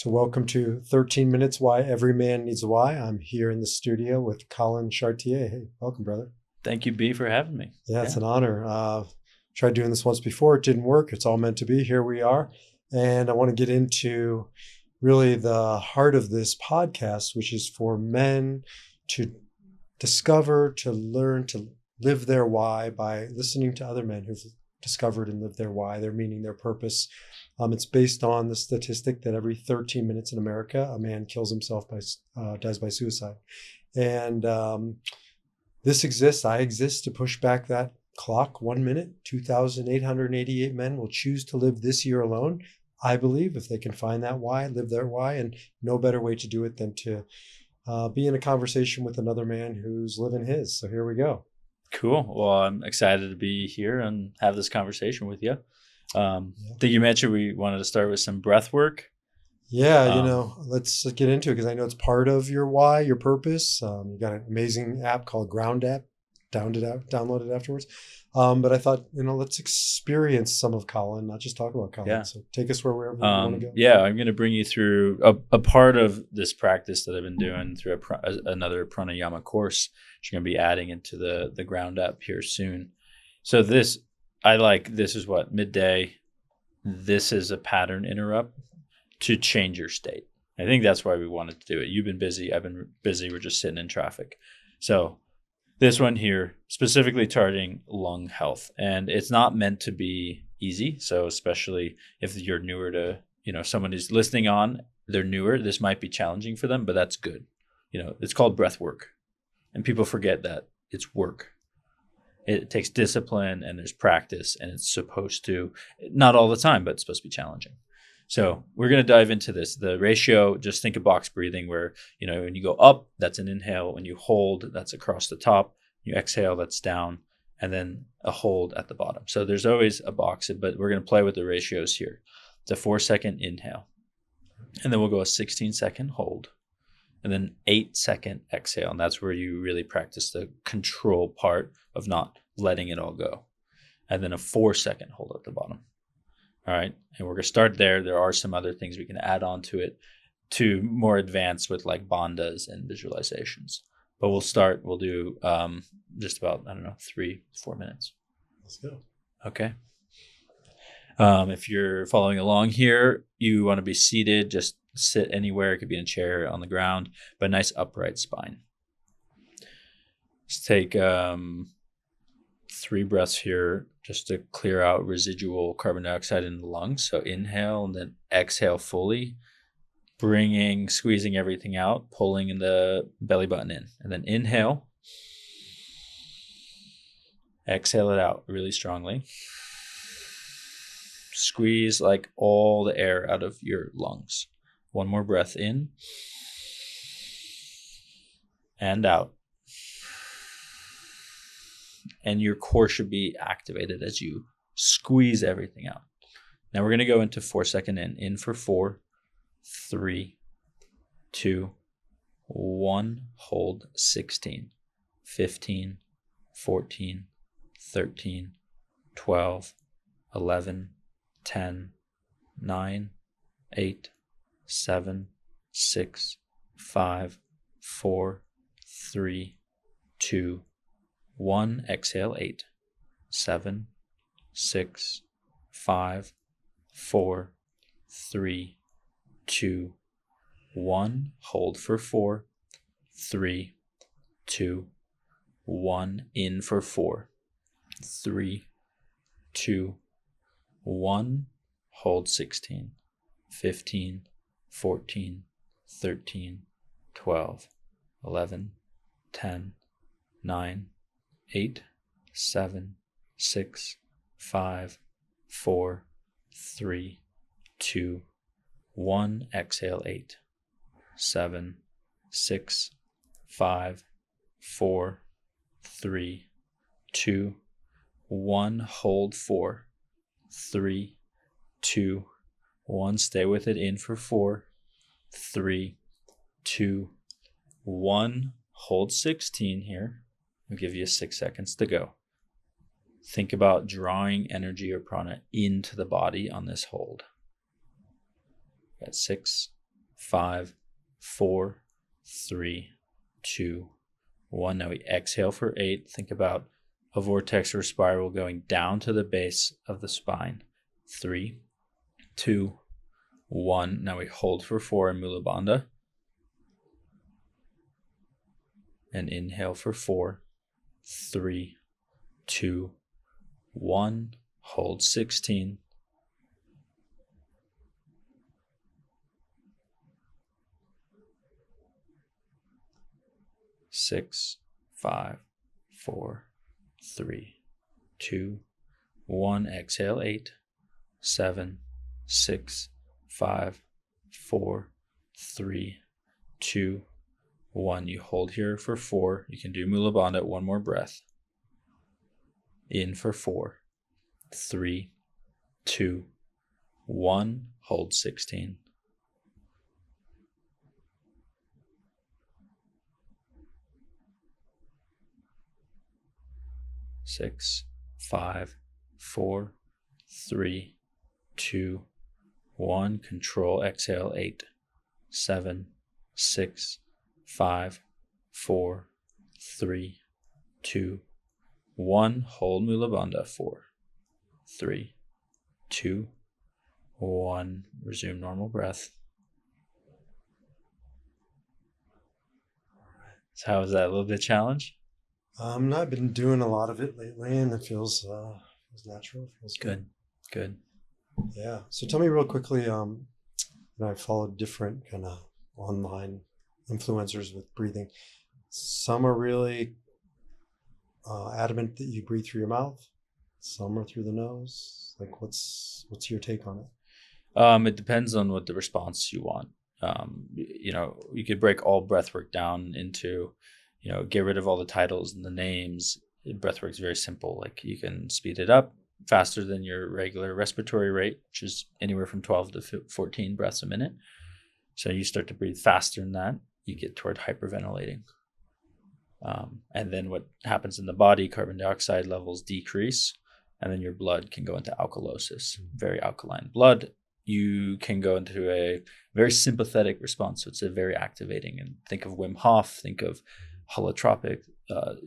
So welcome to 13 Minutes Why Every Man Needs a Why. I'm here in the studio with Collin Chartier. Hey, welcome, brother. Thank you, B, for having me. Yeah, it's an honor. Tried doing this once before. It didn't work. It's all meant to be. Here we are. And I want to get into really the heart of this podcast, which is for men to discover, to learn, to live their why by listening to other men who've discovered and lived their why, their meaning, their purpose. It's based on the statistic that every 13 minutes in America, a man kills himself dies by suicide. And this exists, I exist to push back that clock 1 minute. 2,888 men will choose to live this year alone. I believe if they can find that why, live their why, and no better way to do it than to be in a conversation with another man who's living his. So here we go. Cool. Well, I'm excited to be here and have this conversation with you. I think you mentioned we wanted to start with some breath work. Yeah, let's get into it because I know it's part of your why, your purpose. You got an amazing app called Ground App. Download it afterwards. But I thought, let's experience some of Collin, not just talk about Collin. Yeah. So take us wherever you want to go. Yeah, I'm going to bring you through a part of this practice that I've been doing through another pranayama course, which you're going to be adding into the Ground App here soon. So this is what, midday. This is a pattern interrupt to change your state. I think that's why we wanted to do it. You've been busy. I've been busy. We're just sitting in traffic. So this one here, specifically targeting lung health. And it's not meant to be easy. So especially if you're newer to, someone who's listening on, they're newer, this might be challenging for them, but that's good. It's called breath work. And people forget that it's work. It takes discipline and there's practice, and it's supposed to, not all the time, but it's supposed to be challenging. So we're going to dive into this. The ratio, just think of box breathing where, when you go up, that's an inhale. When you hold, that's across the top. You exhale, that's down, and then a hold at the bottom. So there's always a box, but we're going to play with the ratios here. It's a 4-second inhale, and then we'll go a 16-second hold, and then 8-second exhale. And that's where you really practice the control part of not letting it all go. And then a 4-second hold at the bottom. All right. And we're going to start there. There are some other things we can add on to it to more advanced with like bandhas and visualizations. But we'll do just about, 3-4 minutes. Let's go. Okay. If you're following along here, you want to be seated, just sit anywhere. It could be in a chair, on the ground, but a nice upright spine. Let's take 3 breaths here just to clear out residual carbon dioxide in the lungs. So inhale and then exhale fully, squeezing everything out, pulling the belly button in. And then inhale, exhale it out really strongly. Squeeze like all the air out of your lungs. One more breath in and out. And your core should be activated as you squeeze everything out. Now we're going to go into 4-second in for 4, 3, 2, 1, hold 16, 15, 14, 13, 12, 11, 10, 9, 8, 7, 6, 5, 4, 3, 2, 1. Exhale 8, 7, 6, 5, 4, 3, 2, 1. Hold for 4, 3, 2, 1. In for 4, 3, 2, 1. Hold 16, 15, 14, 13, 12, 11, 10, 9, 8, 7, 6, 5, 4, 3, 2, 1. Exhale 8, 7, 6, 5, 4, 3, 2, 1. Hold 4, 3, 2, 1. Stay with it. In for 4, 3, 2, 1. Hold 16 here. I'll give you 6 seconds to go. Think about drawing energy or prana into the body on this hold. Got 6, 5, 4, 3, 2, 1. Now we exhale for 8. Think about a vortex or spiral going down to the base of the spine. 3, 2, 1. Now we hold for 4 in Mula Bandha. And inhale for 4, 3, 2, 1. Hold 16. 6, 5, 4, 3, 2, 1. Exhale 8, 7, 6, 5, 4, 3, 2, 1. You hold here for 4. You can do Mula Bandha, one more breath. In for 4, 3, 2, 1. Hold 16. 6, 5, 4, 3, 2, 1. Control. Exhale 8, 7, 6, 5, 4, 3, 2, 1. Hold Mula Bandha. 4, 3, 2, 1. Resume normal breath. So how was that? A little bit challenge? I've been doing a lot of it lately, and it feels natural. Feels Good. Yeah. So tell me real quickly. I followed different kind of online influencers with breathing. Some are really adamant that you breathe through your mouth. Some are through the nose. Like, what's your take on it? It depends on what the response you want. You could break all breathwork down into, get rid of all the titles and the names. Breathwork is very simple. Like, you can speed it up faster than your regular respiratory rate, which is anywhere from 12 to 14 breaths a minute. So you start to breathe faster than that, you get toward hyperventilating. And then what happens in the body, carbon dioxide levels decrease, and then your blood can go into alkalosis, very alkaline blood. You can go into a very sympathetic response. So it's a very activating. And think of Wim Hof, think of holotropic,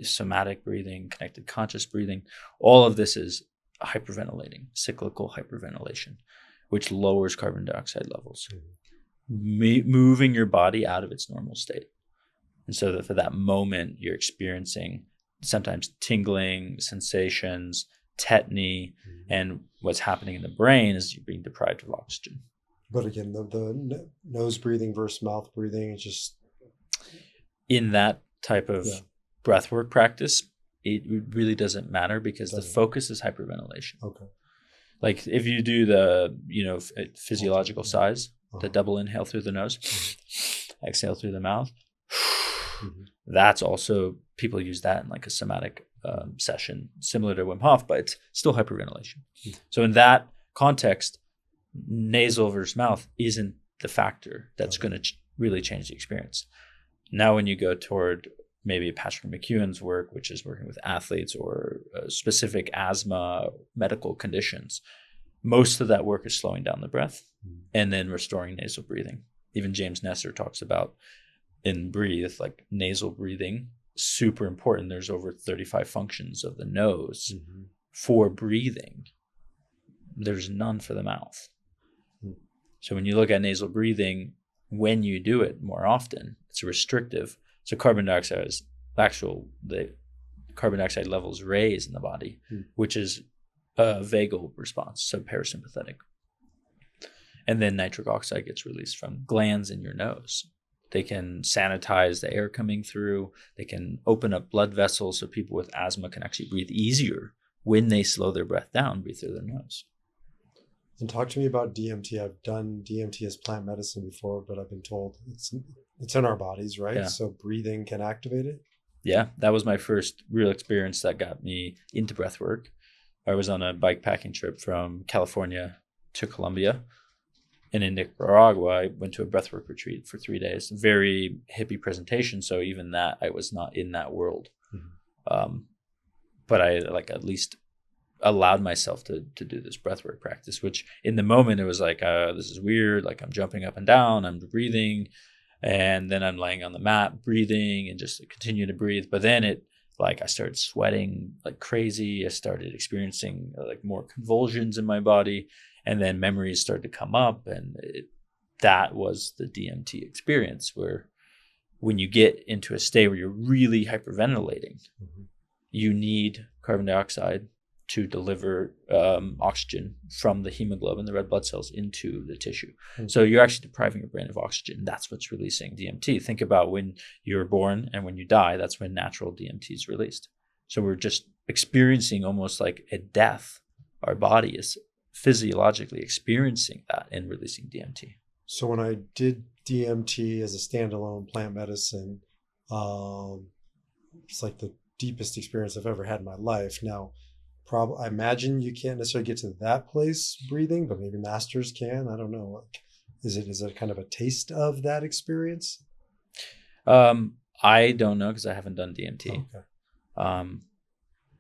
somatic breathing, connected conscious breathing. All of this is hyperventilating, cyclical hyperventilation, which lowers carbon dioxide levels, moving your body out of its normal state. And so that for that moment, you're experiencing sometimes tingling sensations, tetany, and what's happening in the brain is you're being deprived of oxygen. But again, the nose breathing versus mouth breathing is just... In that type of breathwork practice, it really doesn't matter because the focus is hyperventilation. Okay. Like if you do the, physiological size, the double inhale through the nose, exhale through the mouth, that's also, people use that in like a somatic session, similar to Wim Hof, but it's still hyperventilation. So in that context, nasal versus mouth isn't the factor that's going to really change the experience. Now, when you go toward maybe Patrick McEwen's work, which is working with athletes or specific asthma medical conditions, most of that work is slowing down the breath and then restoring nasal breathing. Even James Nesser talks about in Breathe, like nasal breathing, super important. There's over 35 functions of the nose for breathing. There's none for the mouth. So when you look at nasal breathing, when you do it more often, it's restrictive. So carbon dioxide is the carbon dioxide levels raise in the body, which is a vagal response, so parasympathetic. And then nitric oxide gets released from glands in your nose. They can sanitize the air coming through. They can open up blood vessels so people with asthma can actually breathe easier when they slow their breath down, breathe through their nose. And talk to me about DMT. I've done DMT as plant medicine before, but I've been told it's in our bodies, right? Yeah. So breathing can activate it? Yeah, that was my first real experience that got me into breath work. I was on a bike packing trip from California to Colombia. And in Nicaragua, I went to a breathwork retreat for 3 days. Very hippie presentation. So even that, I was not in that world. But I at least allowed myself to do this breathwork practice, which in the moment it was like, this is weird. Like I'm jumping up and down, I'm breathing, and then I'm laying on the mat breathing and just continue to breathe. But then I started sweating like crazy. I started experiencing like more convulsions in my body, and then memories started to come up, and that was the DMT experience, where when you get into a state where you're really hyperventilating, you need carbon dioxide to deliver oxygen from the hemoglobin, the red blood cells, into the tissue. So you're actually depriving your brain of oxygen. That's what's releasing DMT. Think about when you're born and when you die, that's when natural DMT is released. So we're just experiencing almost like a death. Our body is physiologically experiencing that and releasing DMT. So when I did DMT as a standalone plant medicine, it's like the deepest experience I've ever had in my life. Now, I imagine you can't necessarily get to that place breathing, but maybe masters can. I don't know. Like, is it kind of a taste of that experience? I don't know because I haven't done DMT. Okay.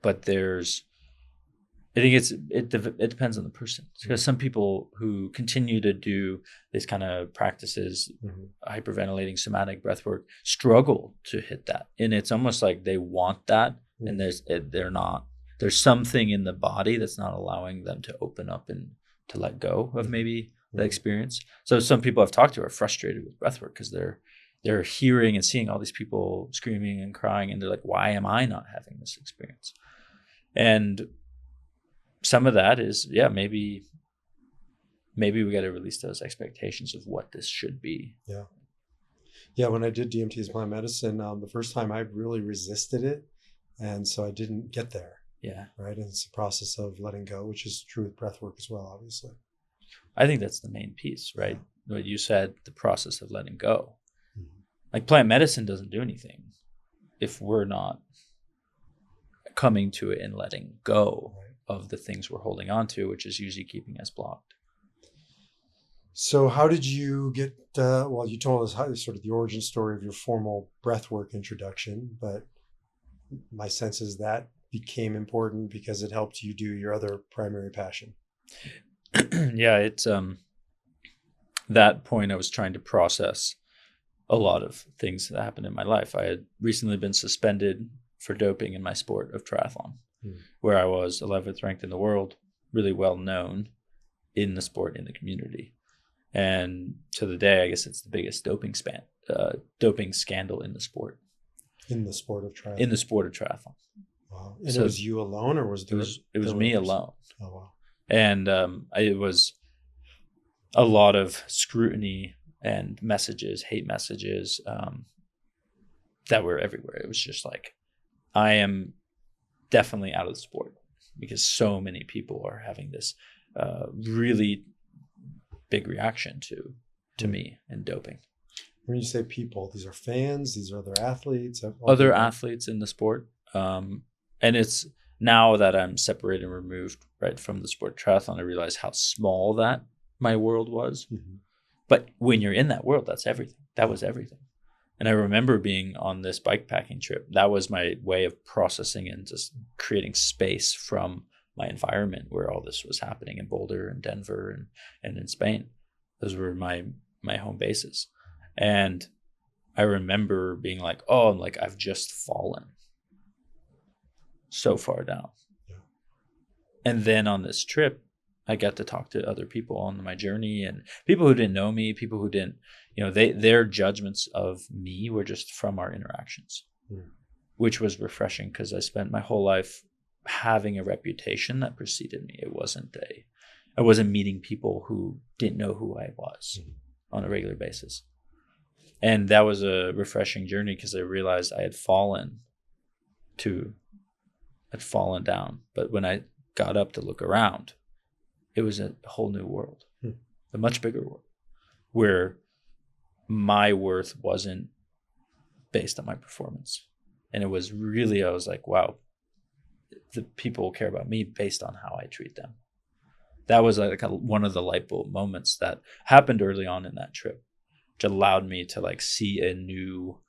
But I think it depends on the person, because some people who continue to do these kind of practices, hyperventilating, somatic breath work, struggle to hit that, and it's almost like they want that, and there's something in the body that's not allowing them to open up and to let go of maybe the experience. So some people I've talked to are frustrated with breathwork because they're hearing and seeing all these people screaming and crying, and they're like, why am I not having this experience? And some of that is, maybe we got to release those expectations of what this should be. Yeah. When I did DMT as plant medicine, the first time I really resisted it, and so I didn't get there. Yeah. Right. And it's a process of letting go, which is true with breath work as well, obviously. I think that's the main piece, right? What you said, the process of letting go. Like plant medicine doesn't do anything if we're not coming to it and letting go of the things we're holding on to, which is usually keeping us blocked. So how did you get, you told us sort of the origin story of your formal breathwork introduction, but my sense is that became important because it helped you do your other primary passion. Yeah, it's that point I was trying to process a lot of things that happened in my life. I had recently been suspended for doping in my sport of triathlon, where I was 11th ranked in the world, really well known in the sport, in the community. And to the day, I guess it's the biggest doping scandal in the sport. In the sport of triathlon? In the sport of triathlon. Wow. And so, it was you alone, or was there? It was me alone. Oh, wow. And it was a lot of scrutiny and messages, hate messages that were everywhere. It was just like, I am definitely out of the sport because so many people are having this really big reaction to me and doping. When you say people, these are fans, these are other athletes? Other athletes in the sport. And it's now that I'm separated and removed right from the sport of triathlon, I realize how small that my world was. But when you're in that world, that's everything. That was everything. And I remember being on this bikepacking trip. That was my way of processing and just creating space from my environment where all this was happening in Boulder and Denver and in Spain. Those were my home bases. And I remember being like, I've just fallen so far down. Yeah. And then on this trip, I got to talk to other people on my journey, and people who didn't know me, people who didn't, their judgments of me were just from our interactions, which was refreshing because I spent my whole life having a reputation that preceded me. I wasn't meeting people who didn't know who I was on a regular basis. And that was a refreshing journey because I realized I had fallen down. But when I got up to look around, it was a whole new world, a much bigger world, where my worth wasn't based on my performance. And it was really, I was like, wow, the people care about me based on how I treat them. That was like one of the light bulb moments that happened early on in that trip, which allowed me to see a new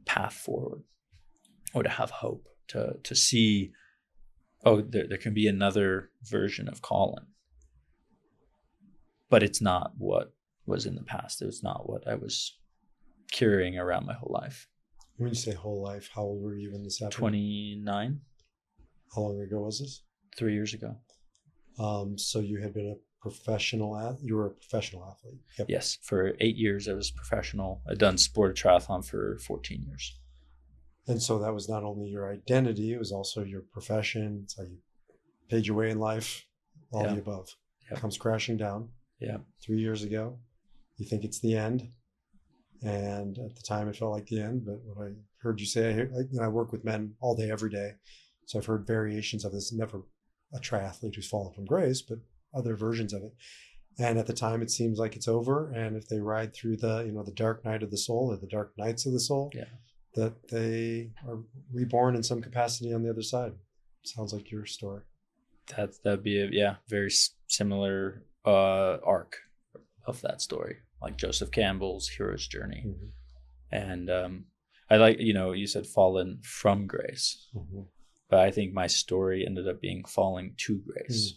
path forward, or to have hope, to see, oh, there can be another version of Collin, but it's not what was in the past. It was not what I was carrying around my whole life. When you say whole life, how old were you when this happened? 29. How long ago was this? 3 years ago. So you had been a professional you were a professional athlete. Yep. Yes, for 8 years I was professional. I'd done sport triathlon for 14 years. And so that was not only your identity, it was also your profession. It's how you paid your way in life, all the above. Yep. Comes crashing down. Yeah. 3 years ago. You think it's the end. And at the time it felt like the end. But what I heard you say, I work with men all day, every day. So I've heard variations of this, never a triathlete who's fallen from grace, but other versions of it. And at the time it seems like it's over. And if they ride through the dark night of the soul, or the dark nights of the soul, that they are reborn in some capacity on the other side. Sounds like your story. That'd be a very similar arc of that story, like Joseph Campbell's hero's journey. And I like, you said fallen from grace, but I think my story ended up being falling to grace,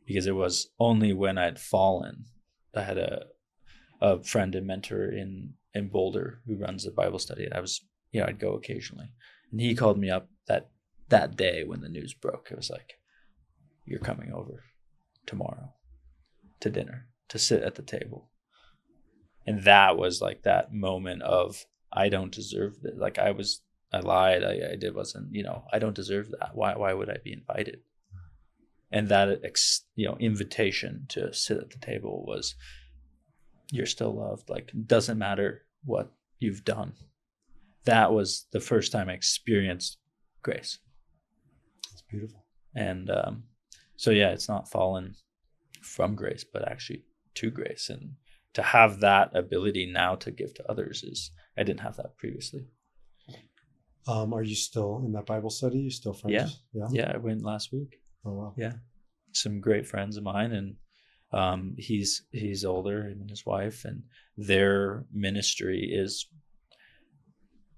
because it was only when I'd fallen. I had a friend and mentor in Boulder who runs a Bible study. I was, I'd go occasionally, and he called me up that day when the news broke. It was like, you're coming over tomorrow to dinner, to sit at the table. And that was like that moment of, I don't deserve it. Like I lied. I don't deserve that. Why would I be invited? And that, invitation to sit at the table was, you're still loved. Like, doesn't matter what you've done. That was the first time I experienced grace. That's beautiful. And it's not fallen from grace, but actually to grace. And to have that ability now to give to others I didn't have that previously. Are you still in that Bible study? You still friends? Yeah, I went last week. Oh, wow. Yeah. Some great friends of mine, and he's older, him and his wife, and their ministry is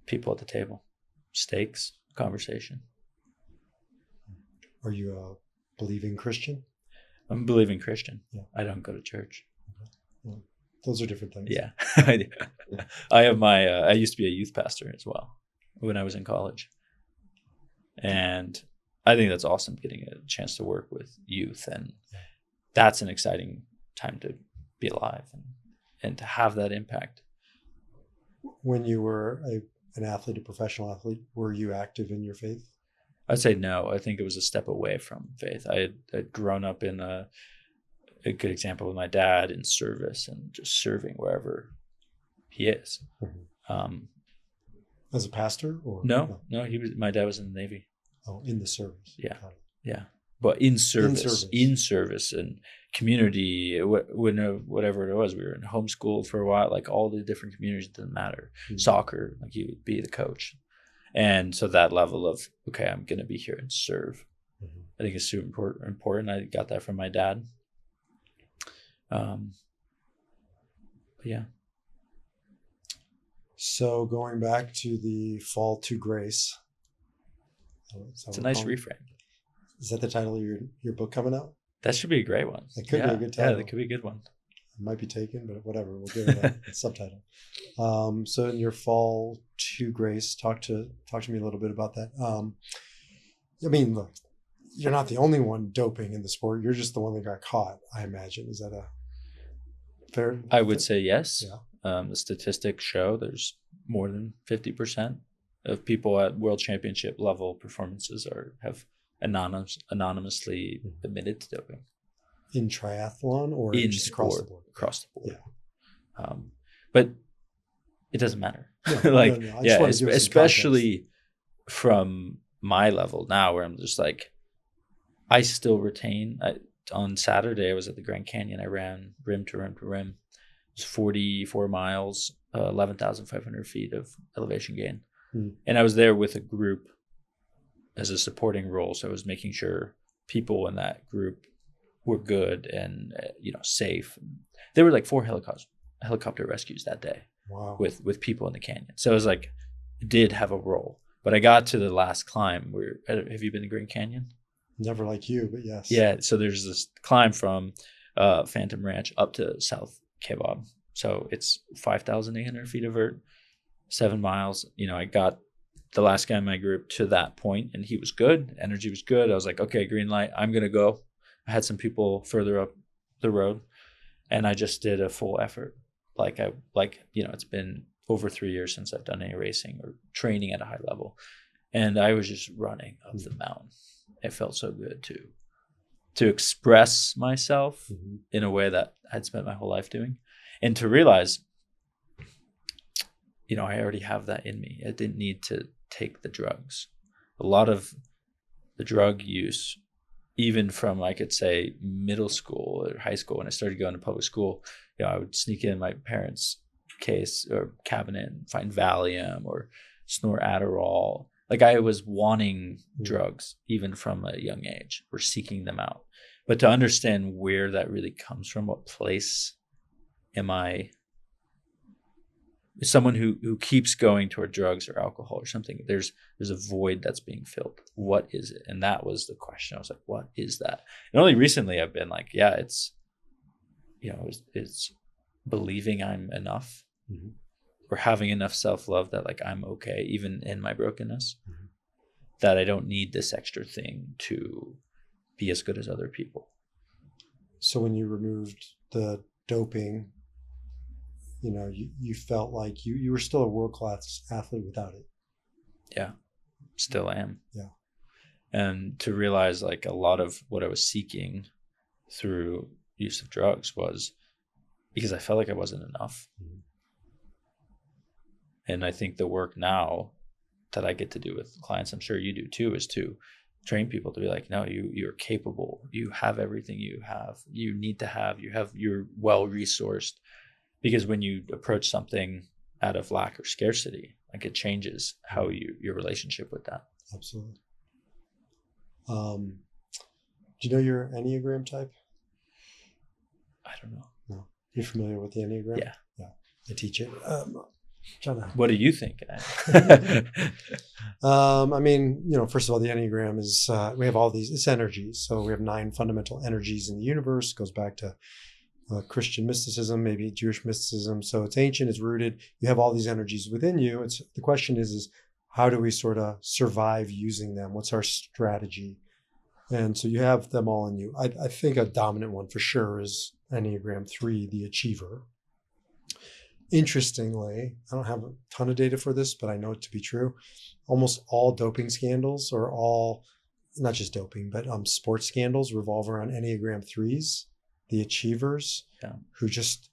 people at the table, steaks, conversation. Are you a believing Christian? I'm a believing Christian. Yeah. I don't go to church. Okay. Well, those are different things. Yeah. I have I used to be a youth pastor as well when I was in college. And I think that's awesome, getting a chance to work with youth. And that's an exciting time to be alive and to have that impact. When you were an athlete, a professional athlete, were you active in your faith? I'd say no. I think it was a step away from faith. I'd grown up in a good example with my dad in service and just serving wherever he is. As a pastor, or no, my dad was in the Navy. Oh, in the service. Yeah. But in service and community, whatever it was, we were in homeschool for a while, like all the different communities, didn't matter. Soccer, like he would be the coach. And so that level of, okay, I'm going to be here and serve, I think is super important. I got that from my dad. But yeah. So going back to the fall to grace. It's a nice reframe. Is that the title of your book coming out? That should be a great one. That could be a good title. Yeah, that could be a good one. It might be taken, but whatever. We'll give it a subtitle. So in your fall to grace, talk to me a little bit about that. I mean, look, you're not the only one doping in the sport. You're just the one that got caught, I imagine. Is that a fair? I would say yes. Yeah. The statistics show there's more than 50% of people at world championship level performances have anonymously admitted to doping. In triathlon or in just sport, across the board? Across the board. Yeah. But it doesn't matter. No. Especially from my level now, where I'm just like, I still retain. On Saturday, I was at the Grand Canyon. I ran rim to rim to rim. It was 44 miles, 11,500 feet of elevation gain. And I was there with a group as a supporting role. So I was making sure people in that group were good and safe. There were like 4 helicopter rescues that day. Wow. with people in the canyon. So it was like, did have a role, But I got to the last climb where, have you been to Grand Canyon? Never like you, but yes. Yeah. So there's this climb from Phantom Ranch up to South Kebab. So it's 5,800 feet of vert, 7 miles. You know, I got the last guy in my group to that point, and he was good. Energy was good. I was like, okay, green light. I'm going to go. I had some people further up the road, and I just did a full effort. It's been over 3 years since I've done any racing or training at a high level. And I was just running up the mountain. It felt so good to express myself in a way that I'd spent my whole life doing. And to realize, you know, I already have that in me. I didn't need to take the drugs. A lot of the drug use, even from, I could say, middle school or high school, when I started going to public school, you know, I would sneak in my parents' case or cabinet and find Valium or snort Adderall. Like, I was wanting drugs even from a young age, or seeking them out. But to understand where that really comes from, what place am I? Someone who keeps going toward drugs or alcohol or something, there's a void that's being filled. What is it? And that was the question. I was like, what is that? And only recently I've been like, yeah, it's, you know, it's believing I'm enough, or having enough self-love that, like, I'm okay even in my brokenness, that I don't need this extra thing to be as good as other people. So when you removed the doping, you know, you felt like you were still a world-class athlete without it. Yeah, still am. Yeah. And to realize, like, a lot of what I was seeking through use of drugs was because I felt like I wasn't enough. And I think the work now that I get to do with clients, I'm sure you do too, is to train people to be like, no, you're capable. You have everything you need to have. You're well-resourced. Because when you approach something out of lack or scarcity, like, it changes how your relationship with that. Absolutely. Do you know your Enneagram type? I don't know. No. You're familiar with the Enneagram? Yeah. Yeah. I teach it. What do you think? I mean, you know, first of all, the Enneagram is, we have all these, it's energies. So we have 9 fundamental energies in the universe. It goes back to Christian mysticism, maybe Jewish mysticism. So it's ancient, it's rooted. You have all these energies within you. The question is how do we sort of survive using them? What's our strategy? And so you have them all in you. I think a dominant one for sure is Enneagram 3, the achiever. Interestingly, I don't have a ton of data for this, but I know it to be true. Almost all doping scandals, or all, not just doping, but sports scandals, revolve around Enneagram 3s, the achievers, who just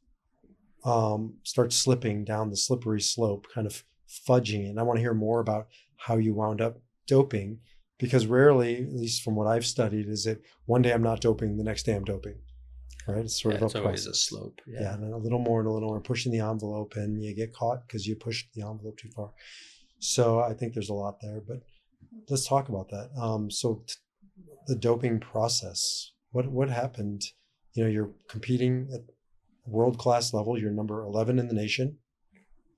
start slipping down the slippery slope, kind of fudging it. And I want to hear more about how you wound up doping, because rarely, at least from what I've studied, is it one day I'm not doping, the next day I'm doping. Right? It's sort of it's a always process. a slope. Yeah, and then a little more, pushing the envelope, and you get caught because you pushed the envelope too far. So I think there's a lot there, but let's talk about that. The doping process, what happened? You know, you're competing at world-class level. You're number 11 in the nation.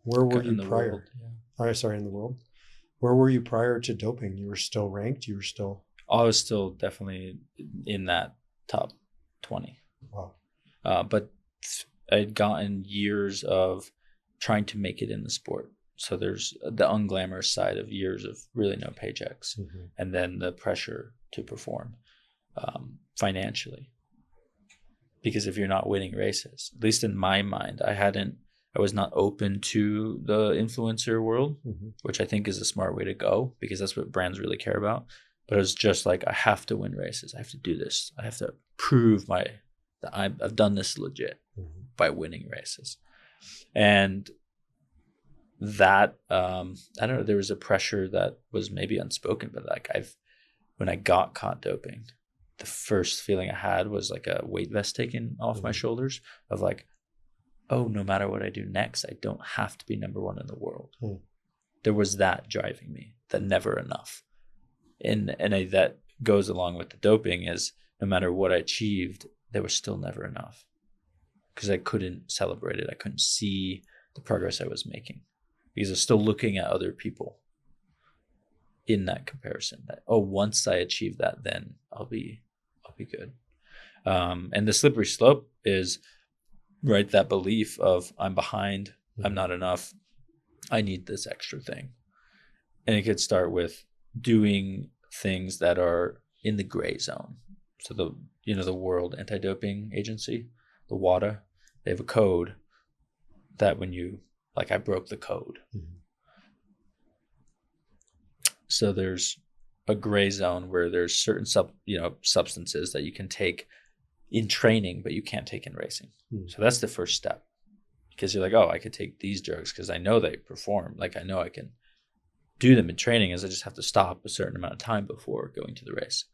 Where were you prior? In the world. Where were you prior to doping? You were still ranked? You were still... I was still definitely in that top 20. Wow. But I'd gotten years of trying to make it in the sport. So there's the unglamorous side of years of really no paychecks, and then the pressure to perform financially. Because if you're not winning races, at least in my mind, I was not open to the influencer world, which I think is a smart way to go, because that's what brands really care about. But it was just like, I have to win races. I have to do this. I have to prove that I've done this legit by winning races. And that, I don't know, there was a pressure that was maybe unspoken, but like when I got caught doping, the first feeling I had was like a weight vest taken off my shoulders of like, oh, no matter what I do next, I don't have to be number 1 in the world. There was that driving me, that never enough. And that goes along with the doping, is no matter what I achieved, there was still never enough, because I couldn't celebrate it. I couldn't see the progress I was making because I was still looking at other people. in that comparison. That, oh, once I achieve that, then I'll be good. And the slippery slope is, right, that belief of I'm behind, I'm not enough, I need this extra thing. And it could start with doing things that are in the gray zone. So the World Anti-Doping Agency, the WADA, they have a code that when you, like, I broke the code. Mm-hmm. So there's a gray zone where there's certain substances that you can take in training, but you can't take in racing. Mm-hmm. So that's the first step, because you're like, oh, I could take these drugs because I know they perform. Like, I know I can do them in training, as I just have to stop a certain amount of time before going to the race.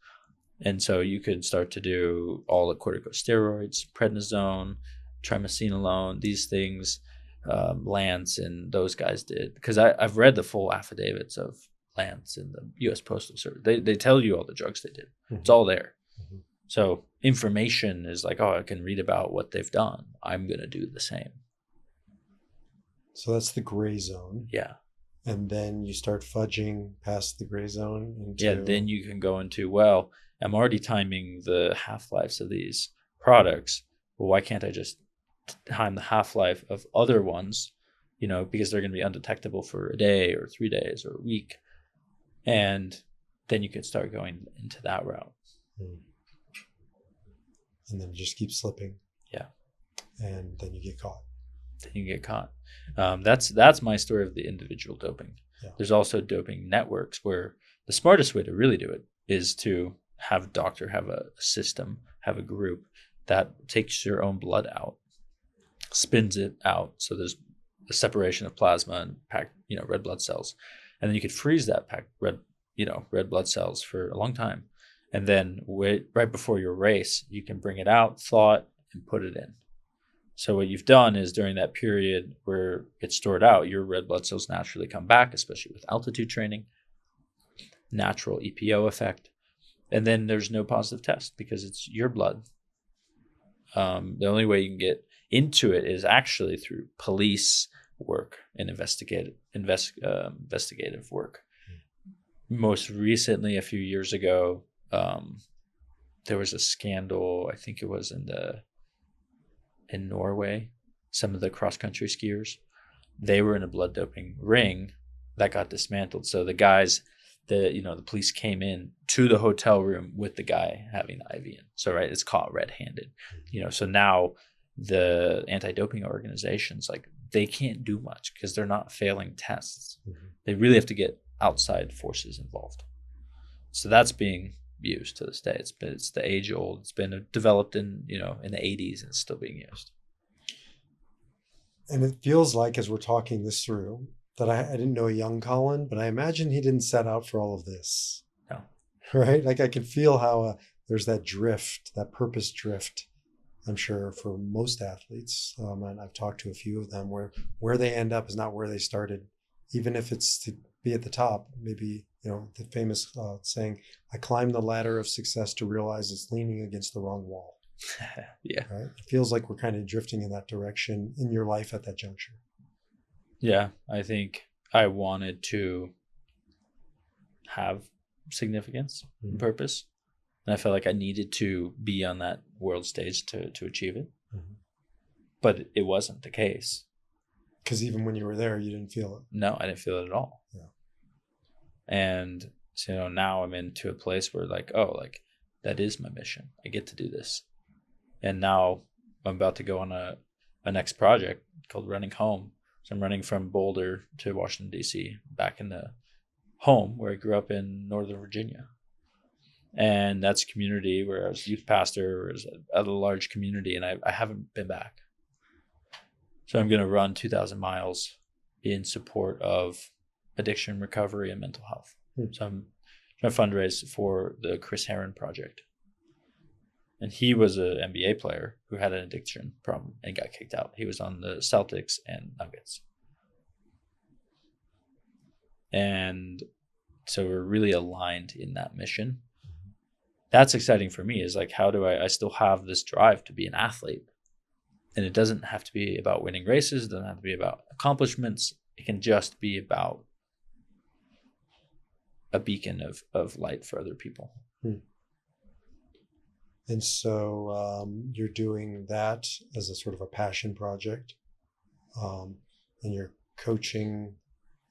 And so you could start to do all the corticosteroids, prednisone, triamcinolone, these things, Lance and those guys did. Because I've read the full affidavits of Lance and the U.S. Postal Service. They tell you all the drugs they did. Mm-hmm. It's all there. Mm-hmm. So information is like, oh, I can read about what they've done. I'm going to do the same. So that's the gray zone. Yeah. And then you start fudging past the gray zone into... Yeah, then you can go into, well, I'm already timing the half-lives of these products. Well, why can't I just time the half-life of other ones, because they're going to be undetectable for a day or 3 days or a week. And then you could start going into that route. And then you just keep slipping. Yeah. And then you get caught. That's my story of the individual doping. Yeah. There's also doping networks where the smartest way to really do it is to have a doctor, have a system, have a group that takes your own blood out, spins it out. So there's a separation of plasma and packed, red blood cells. And then you could freeze that packed red blood cells for a long time. And then right before your race, you can bring it out, thaw it, and put it in. So what you've done is, during that period where it's stored out, your red blood cells naturally come back, especially with altitude training, natural EPO effect. And then there's no positive test because it's your blood. The only way you can get into it is actually through police work and investigative work. Most recently, a few years ago, there was a scandal. I think it was in Norway. Some of the cross-country skiers, they were in a blood doping ring that got dismantled. So the guys, the police came in to the hotel room with the guy having the IV in. So, right, it's caught red-handed. So now the anti-doping organizations, like, they can't do much because they're not failing tests. Mm-hmm. They really have to get outside forces involved. So that's being used to this day. It's the age old. It's been developed in the 80s, and it's still being used. And it feels like, as we're talking this through, that I didn't know a young Collin, but I imagine he didn't set out for all of this. No. Right? Like, I can feel how there's that drift, that purpose drift, I'm sure, for most athletes. And I've talked to a few of them where they end up is not where they started, even if it's to be at the top. Maybe, the famous saying, I climbed the ladder of success to realize it's leaning against the wrong wall. Yeah. Right? It feels like we're kind of drifting in that direction in your life at that juncture. Yeah, I think I wanted to have significance and purpose. And I felt like I needed to be on that world stage to achieve it. Mm-hmm. But it wasn't the case. Because even when you were there, you didn't feel it. No, I didn't feel it at all. Yeah. And so now I'm into a place where, like, oh, like, that is my mission. I get to do this. And now I'm about to go on a next project called Running Home. So I'm running from Boulder to Washington, D.C., back in the home where I grew up in Northern Virginia. And that's a community where I was youth pastor, was a large community, and I haven't been back. So I'm going to run 2,000 miles in support of addiction recovery and mental health. So I'm trying to fundraise for the Chris Herron Project. And he was an NBA player who had an addiction problem and got kicked out. He was on the Celtics and Nuggets. And so we're really aligned in that mission. That's exciting for me, is like, how do I still have this drive to be an athlete? And it doesn't have to be about winning races. It doesn't have to be about accomplishments. It can just be about a beacon of light for other people. And so you're doing that as a sort of a passion project, and you're coaching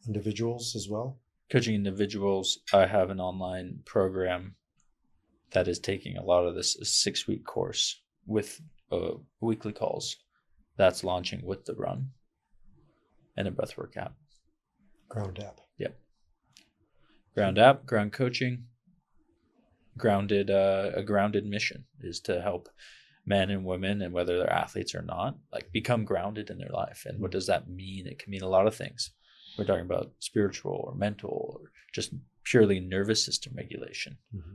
individuals as well? Coaching individuals. I have an online program that is taking a lot of this, a 6-week course with weekly calls that's launching with the run and a breathwork app. Ground app. Yep. Ground app, ground coaching, grounded, a grounded mission is to help men and women, and whether they're athletes or not, like become grounded in their life. And what does that mean? It can mean a lot of things. We're talking about spiritual or mental or just purely nervous system regulation. Mm-hmm.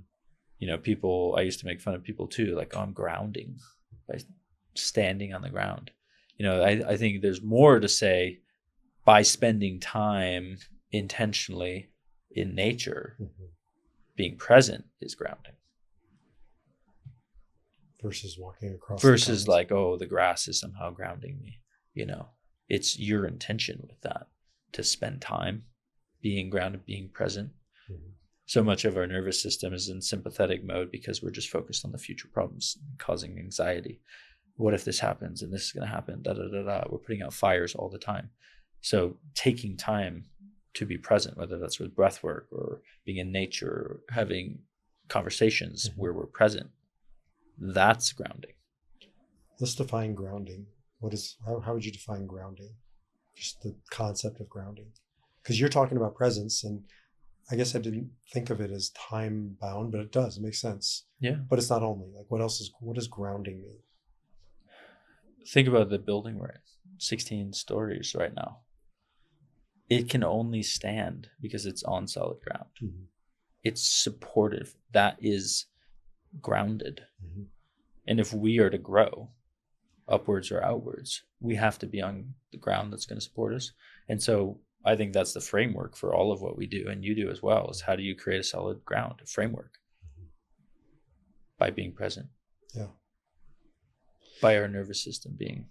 You know, people, I used to make fun of people too, like, oh, I'm grounding by standing on the ground. You know, I think there's more to say by spending time intentionally in nature, being present is grounding. Versus walking across. Versus like, oh, the grass is somehow grounding me. You know, it's your intention with that to spend time being grounded, being present. Mm-hmm. So much of our nervous system is in sympathetic mode because we're just focused on the future problems, causing anxiety. What if this happens and this is going to happen? Da, da, da, da. We're putting out fires all the time. So taking time to be present, whether that's with breath work or being in nature, or having conversations where we're present, that's grounding. Let's define grounding. How would you define grounding? Just the concept of grounding. Because you're talking about presence, and I guess I didn't think of it as time bound, but it does. It makes sense. Yeah. But it's not only. Like, what does grounding mean? Think about the building we're in, 16 stories right now. It can only stand because it's on solid ground. Mm-hmm. It's supportive. That is grounded. Mm-hmm. And if we are to grow upwards or outwards, we have to be on the ground that's going to support us. And so I think that's the framework for all of what we do, and you do as well, is how do you create a solid ground, a framework? Mm-hmm. By being present. Yeah. By our nervous system being.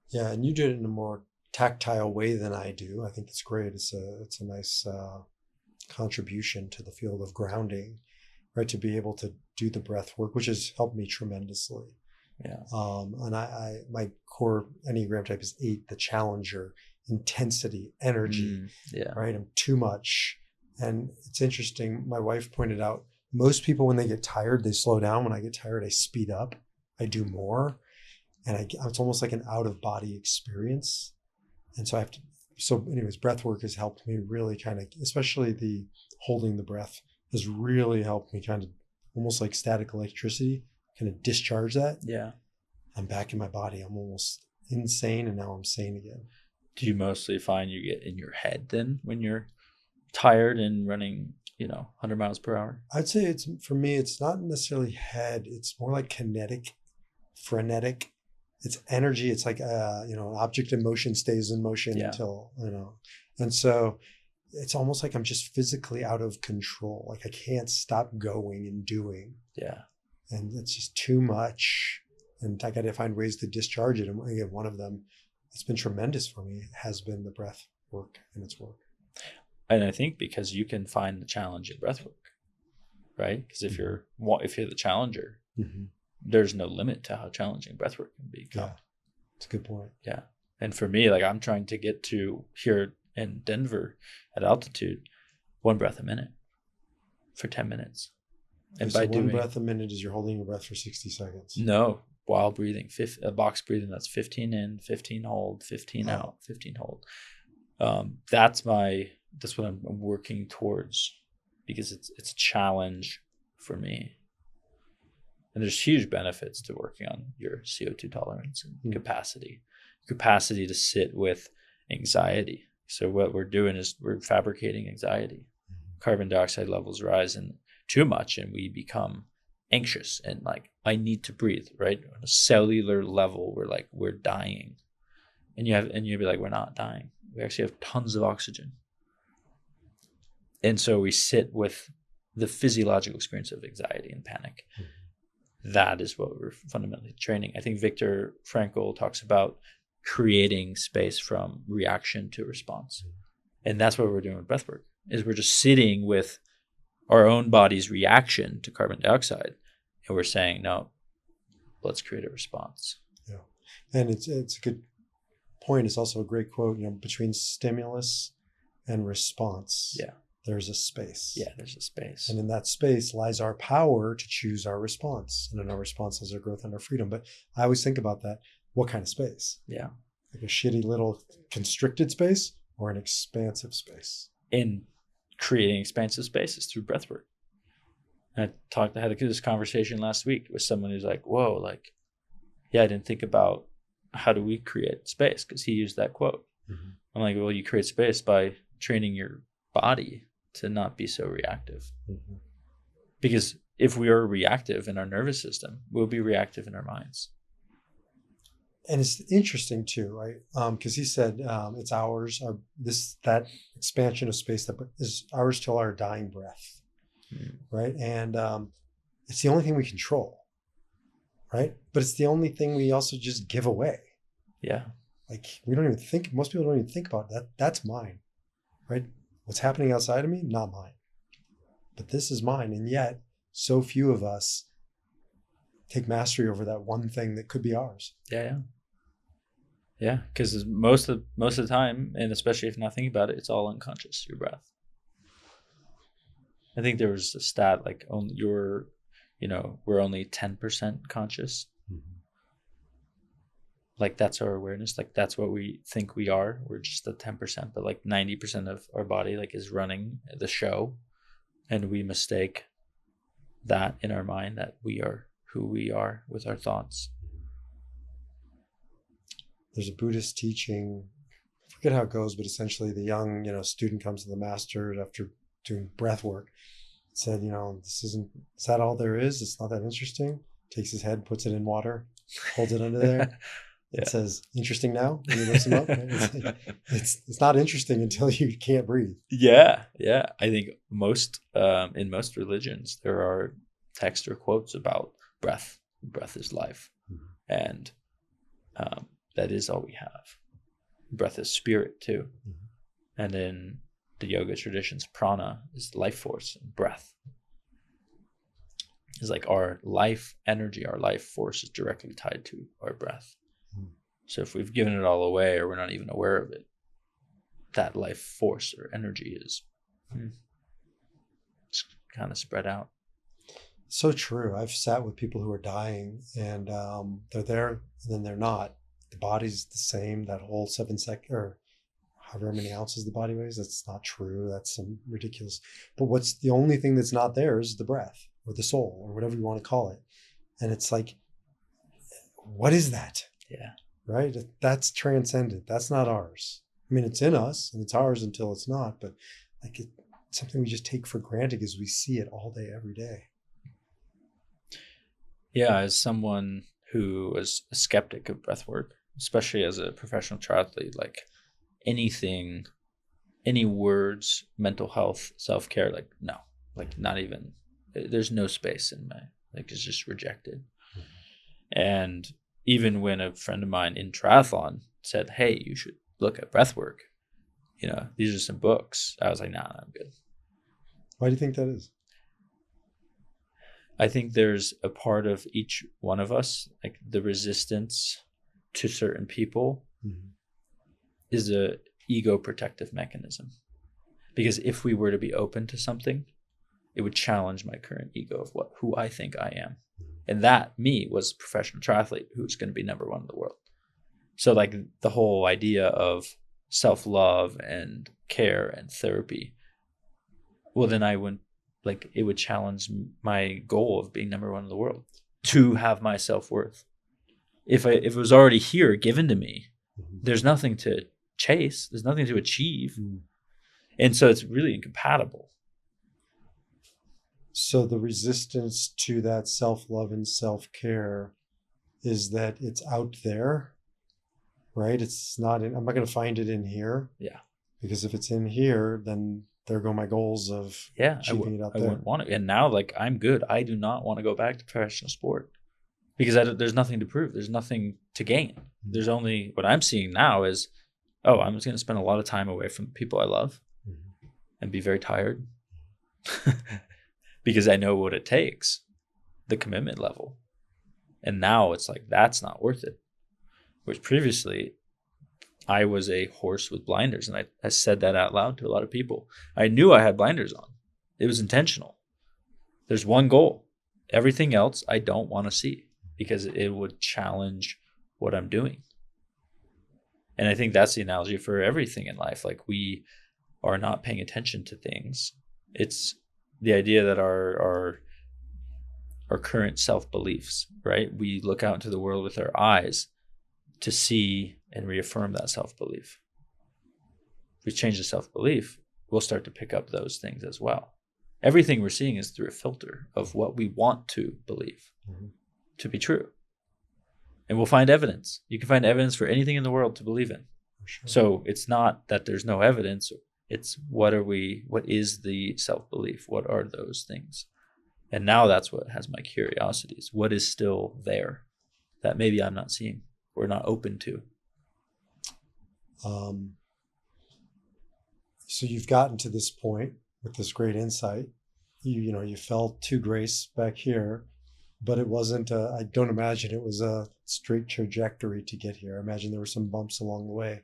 Yeah, and you do it in a more tactile way than I do. I think it's great. It's a nice contribution to the field of grounding, right? To be able to do the breath work, which has helped me tremendously. Yeah. And my core Enneagram type is 8, the challenger, intensity, energy. Yeah. Right. I'm too much. And it's interesting. My wife pointed out, most people, when they get tired, they slow down. When I get tired, I speed up. I do more. And it's almost like an out of body experience. And so anyways, breath work has helped me really kind of, especially the holding the breath has really helped me kind of almost like static electricity, kind of discharge that. Yeah. I'm back in my body. I'm almost insane. And now I'm sane again. Do you mostly find you get in your head then when you're tired and running, 100 miles per hour? I'd say for me, it's not necessarily head. It's more like kinetic, frenetic. It's energy. It's like, an object in motion stays in motion until, and so it's almost like I'm just physically out of control. Like I can't stop going and doing. Yeah. And it's just too much. And I got to find ways to discharge it. And again, one of them, it's been tremendous for me, has been the breath work and its work. And I think because you can find the challenge in breath work, right? Because if you're the challenger, mm-hmm. there's no limit to how challenging breathwork can become. Yeah, that's a good point. Yeah. And for me, like I'm trying to get to here in Denver at altitude, 1 breath a minute for 10 minutes. And so by doing 1 breath a minute is you're holding your breath for 60 seconds. No, while breathing, box breathing, that's 15 in, 15 hold, 15 out, 15 hold. That's what I'm working towards, because it's a challenge for me. And there's huge benefits to working on your CO2 tolerance and capacity to sit with anxiety. So what we're doing is we're fabricating anxiety. Carbon dioxide levels rise and too much, and we become anxious and like, I need to breathe, right? On a cellular level, we're dying. And you'd be like, we're not dying. We actually have tons of oxygen. And so we sit with the physiological experience of anxiety and panic. That is what we're fundamentally training. I think Viktor Frankl talks about creating space from reaction to response. And that's what we're doing with breathwork. is we're just sitting with our own body's reaction to carbon dioxide, and we're saying, no, let's create a response. Yeah. And it's a good point. It's also a great quote, between stimulus and response. Yeah. There's a space. Yeah, there's a space. And in that space lies our power to choose our response. And in our response is our growth and our freedom. But I always think about that. What kind of space? Yeah. Like a shitty little constricted space or an expansive space? In creating expansive spaces through breath work. I had this conversation last week with someone who's like, whoa, like, yeah, I didn't think about how do we create space, because he used that quote. Mm-hmm. I'm like, well, you create space by training your body to not be so reactive. Mm-hmm. Because if we are reactive in our nervous system, we'll be reactive in our minds. And it's interesting too, right? Because he said it's ours. That expansion of space that is ours till our dying breath, right? And it's the only thing we control, right? But it's the only thing we also just give away. Yeah. Like we don't even think. Most people don't even think about that. That's mine, right? What's happening outside of me, not mine. But this is mine, and yet so few of us take mastery over that one thing that could be ours. Yeah, because most of the time, and especially if not thinking about it, it's all unconscious, your breath. I think there was a stat like we're only 10% conscious. Mm-hmm. Like that's our awareness, like that's what we think we are. We're just the 10%, but like 90% of our body like is running the show, and we mistake that in our mind that we are who we are with our thoughts. There's a Buddhist teaching, I forget how it goes, but essentially the young, student comes to the master after doing breath work. It said, is that all there is? It's not that interesting. Takes his head, puts it in water, holds it under there. Yeah. It says, interesting now? And he lifts him up. It's not interesting until you can't breathe. Yeah. I think in most religions, there are texts or quotes about breath. Breath is life. Mm-hmm. And that is all we have. Breath is spirit too. Mm-hmm. And in the yoga traditions, prana is life force, and breath is like our life energy, our life force is directly tied to our breath. Mm-hmm. So if we've given it all away or we're not even aware of it, that life force or energy is it's kind of spread out. So true. I've sat with people who are dying, and they're there and then they're not. The body's the same, that whole 7 second or however many ounces the body weighs. That's not true. That's some ridiculous. But what's the only thing that's not there is the breath or the soul or whatever you want to call it. And it's like, what is that? Yeah. Right? That's transcendent. That's not ours. I mean, it's in us and it's ours until it's not. But like it's something we just take for granted because we see it all day, every day. Yeah, as someone who was a skeptic of breath work, especially as a professional triathlete, like anything, any words, mental health, self-care, like no, like not even, there's no space in my, like it's just rejected. Mm-hmm. And even when a friend of mine in triathlon said, hey, you should look at breath work, these are some books, I was like, nah, I'm good. Why do you think that is? I think there's a part of each one of us, like the resistance to certain people mm-hmm. is a ego protective mechanism. Because if we were to be open to something, it would challenge my current ego of who I think I am. Mm-hmm. And that me was a professional triathlete who's going to be number one in the world. So like the whole idea of self-love and care and therapy, well, then I wouldn't, like it would challenge my goal of being number one in the world to have my self-worth. If it was already here, given to me, mm-hmm. there's nothing to chase. There's nothing to achieve. Mm-hmm. And so it's really incompatible. So the resistance to that self-love and self-care is that it's out there, right? It's not I'm not going to find it in here. Yeah. Because if it's in here, then there go my goals of achieving it out there. I wouldn't want it. And now, like, I'm good. I do not want to go back to professional sport because there's nothing to prove. There's nothing to gain. Mm-hmm. There's only, what I'm seeing now is, I'm just going to spend a lot of time away from the people I love. Mm-hmm. and be very tired because I know what it takes, the commitment level. And now it's like, that's not worth it. Which previously I was a horse with blinders, and I said that out loud to a lot of people. I knew I had blinders on. It was intentional. There's one goal. Everything else I don't want to see because it would challenge what I'm doing. And I think that's the analogy for everything in life. Like, we are not paying attention to things. It's the idea that our current self-beliefs, right? We look out into the world with our eyes to see and reaffirm that self-belief. If we change the self-belief, we'll start to pick up those things as well. Everything we're seeing is through a filter of what we want to believe to be true. And we'll find evidence. You can find evidence for anything in the world to believe in. Sure. So it's not that there's no evidence. It's what is the self-belief? What are those things? And now that's what has my curiosities. What is still there that maybe I'm not seeing or not open to? So you've gotten to this point with this great insight. You fell to grace back here, but it wasn't I don't imagine it was a straight trajectory to get here. I imagine there were some bumps along the way.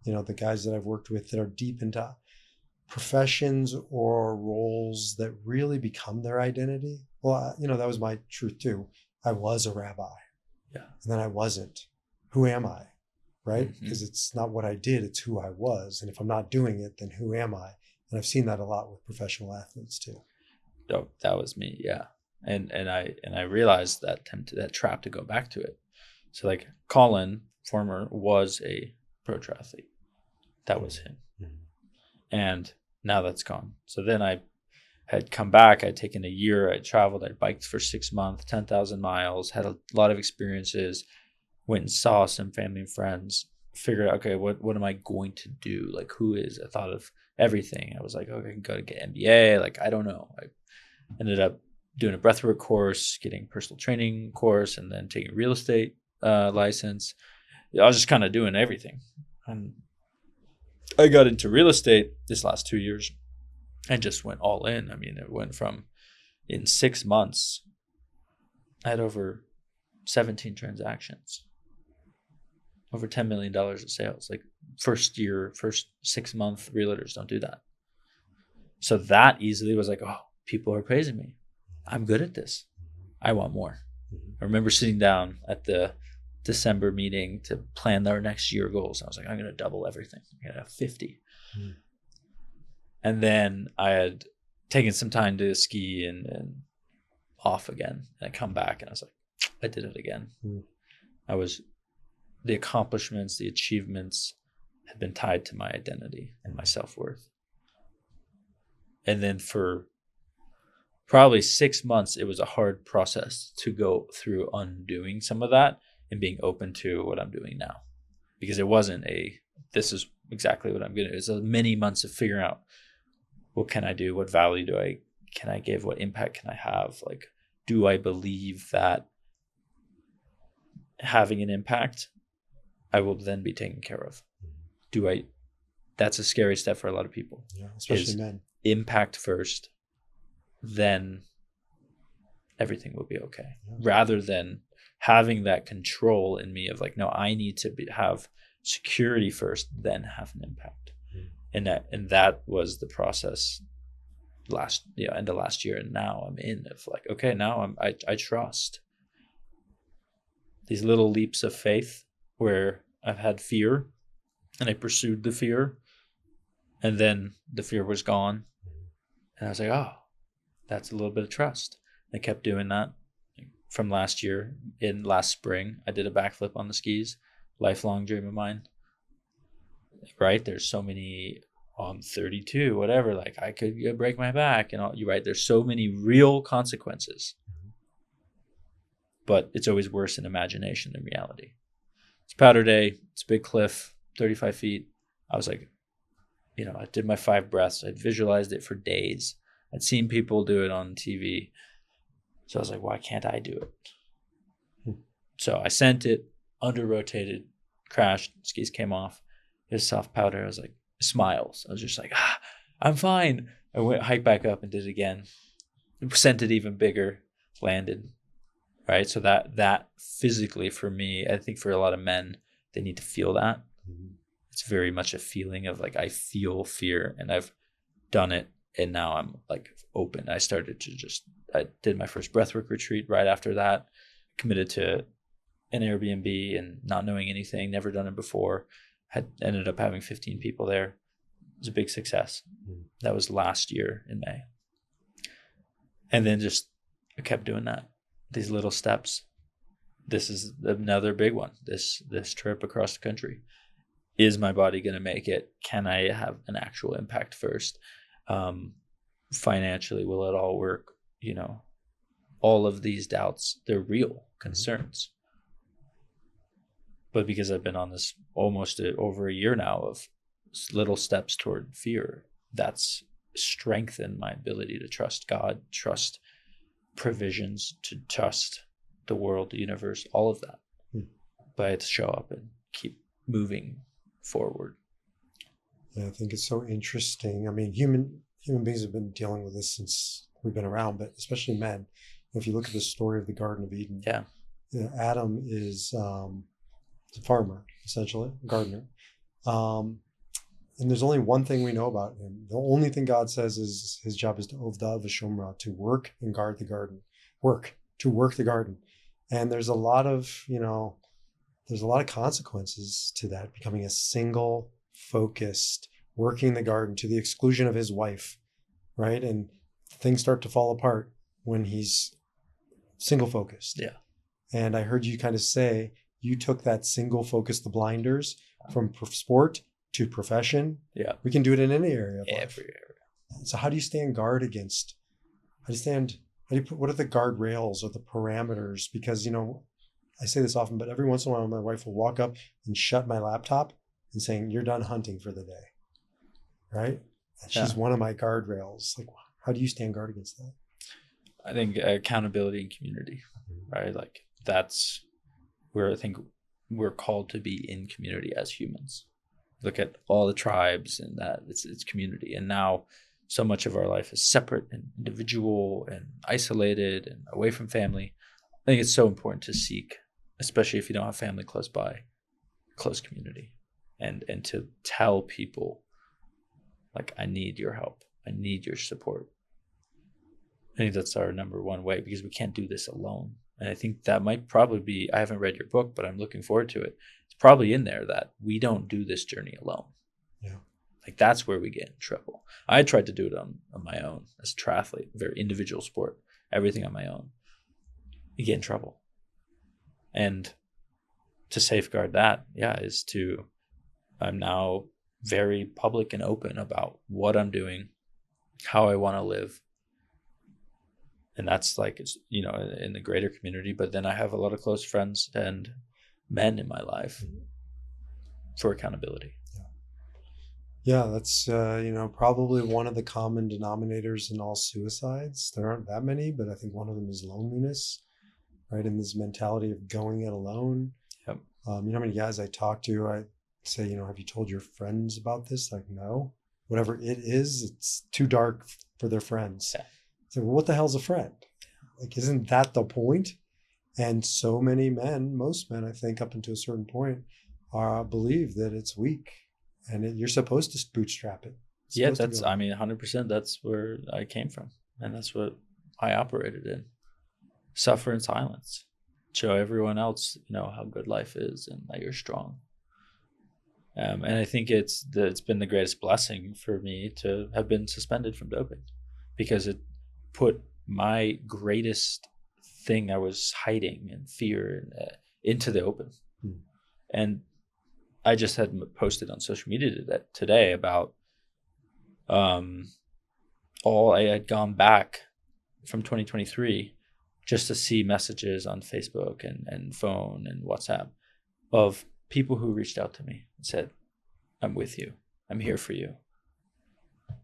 The guys that I've worked with that are deep into professions or roles that really become their identity. Well, that was my truth too. I was a rabbi. Yeah. And then I wasn't. Who am I? Right? Because it's not what I did, it's who I was. And if I'm not doing it, then who am I? And I've seen that a lot with professional athletes too. Oh, that was me. Yeah. And I realized that trap to go back to it. So like Collin, former, was a pro triathlete. That was him. And now that's gone. So then I had come back. I'd taken a year. I traveled. I biked for 6 months, 10,000 miles, had a lot of experiences, went and saw some family and friends, figured out, okay, what am I going to do? Like, who is? I thought of everything. I was like, okay, I can go to get MBA. Like, I don't know. I ended up doing a breathwork course, getting personal training course, and then taking a real estate license. I was just kind of doing everything. And I got into real estate this last 2 years and just went all in. I mean, it went from, in 6 months, I had over 17 transactions, over $10 million of sales. Like, first 6 month realtors don't do that. So that easily was like, oh, people are praising me. I'm good at this. I want more. I remember sitting down at the December meeting to plan our next year goals. I was like, I'm going to double everything. I'm going to have 50. And then I had taken some time to ski and off again. And I come back and I was like, I did it again. The accomplishments, the achievements had been tied to my identity and my self-worth. And then for probably 6 months, it was a hard process to go through undoing some of that and being open to what I'm doing now. Because it wasn't this is exactly what I'm going to do. It's many months of figuring out, what can I do? What value can I give? What impact can I have? Like, do I believe that having an impact, I will then be taken care of? That's a scary step for a lot of people. Yeah, especially men. Impact first, then everything will be okay. Yeah. Rather than having that control in me of like, no, I need to have security first, then have an impact. And that was the process end of last year. And now I'm in of like, okay, now I trust these little leaps of faith where I've had fear and I pursued the fear, and then the fear was gone. And I was like, oh, that's a little bit of trust. And I kept doing that from last year. In last spring, I did a backflip on the skis, lifelong dream of mine. Right? There's so many on 32, whatever, like I could break my back and all. You're right. There's so many real consequences, but it's always worse in imagination than reality. It's powder day. It's a big cliff, 35 feet. I was like, I did my 5 breaths. I'd visualized it for days. I'd seen people do it on TV. So I was like, why can't I do it? So I sent it, under rotated, crashed, skis came off. It was soft powder. I was like, smiles. I was just like, I'm fine. I went hiked back up and did it again. Sent it even bigger, landed. Right. So that physically for me, I think for a lot of men, they need to feel that. Mhm. It's very much a feeling of like, I feel fear and I've done it. And now I'm like open. I did my first breathwork retreat right after that, committed to an Airbnb and not knowing anything, never done it before, had ended up having 15 people there. It was a big success. Mhm. That was last year in May. And then just I kept doing that, these little steps. This is another big one, this trip across the country. Is my body going to make it? Can I have an actual impact first? Financially, will it all work? All of these doubts, they're real concerns. But because I've been on this almost over a year now of little steps toward fear, that's strengthened my ability to trust God, trust provisions, to trust the world, the universe, all of that. But I had to show up and keep moving forward. Yeah, I think it's so interesting. I mean, human beings have been dealing with this since we've been around, but especially men. If you look at the story of the Garden of Eden, Yeah. Adam is a farmer, essentially, a gardener. And there's only one thing we know about him. The only thing God says is his job is to ovda v'shomra, to work and guard the garden. To work the garden. And there's a lot of consequences to that, becoming a single focused, working the garden to the exclusion of his wife, right? And things start to fall apart when he's single focused. Yeah. And I heard you kind of say you took that single focus, the blinders, from sport to profession. Yeah. We can do it in any area of life. Every area. So how do you stand guard against, what are the guardrails or the parameters? Because, I say this often, but every once in a while my wife will walk up and shut my laptop and saying, "You're done hunting for the day." Right? And she's one of my guardrails. Like, how do you stand guard against that? I think accountability and community, right? Like that's where I think we're called to be in community as humans. Look at all the tribes and that it's community. And now so much of our life is separate and individual and isolated and away from family. I think it's so important to seek, especially if you don't have family close by, close community, and to tell people, like, I need your help. I need your support. I think that's our number one way, because we can't do this alone. And I think that might probably be, I haven't read your book, but I'm looking forward to it. It's probably in there that we don't do this journey alone. Yeah. Like that's where we get in trouble. I tried to do it on my own as a triathlete, very individual sport, everything on my own. You get in trouble. And to safeguard that, I'm now very public and open about what I'm doing, how I want to live. And that's like, in the greater community. But then I have a lot of close friends and men in my life for accountability. Yeah, that's, probably one of the common denominators in all suicides. There aren't that many, but I think one of them is loneliness, right? And this mentality of going it alone. Yep. How many guys I talk to, I say, have you told your friends about this? Like, no. Whatever it is, it's too dark for their friends. Yeah. So, well, what the hell's a friend? Like, isn't that the point? And so many men, most men, I think, up until a certain point, believe that it's weak, and you're supposed to bootstrap it. Yeah, 100%. That's where I came from, and that's what I operated in. Suffer in silence, show everyone else, how good life is, and that you're strong. And I think it's been the greatest blessing for me to have been suspended from doping, because it put my greatest thing I was hiding and fear into the open. And I just had posted on social media today about I had gone back from 2023 just to see messages on Facebook and phone and WhatsApp of people who reached out to me and said, "I'm with you. I'm here for you."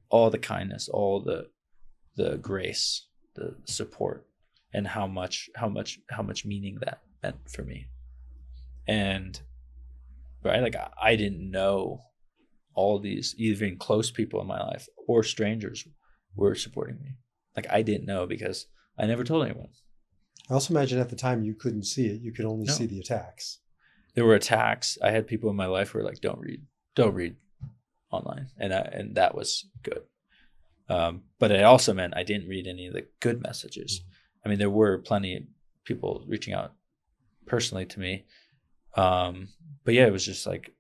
All the kindness, all the grace, the support, and how much meaning that meant for me. And right, like I didn't know all these even close people in my life or strangers were supporting me. Like I didn't know because I never told anyone. I also imagine at the time you couldn't see it. You could only No. see the attacks. There were attacks. I had people in my life who were like, don't read online. And that was good. But it also meant I didn't read any of the good messages. I mean, there were plenty of people reaching out personally to me. But yeah, it was just like,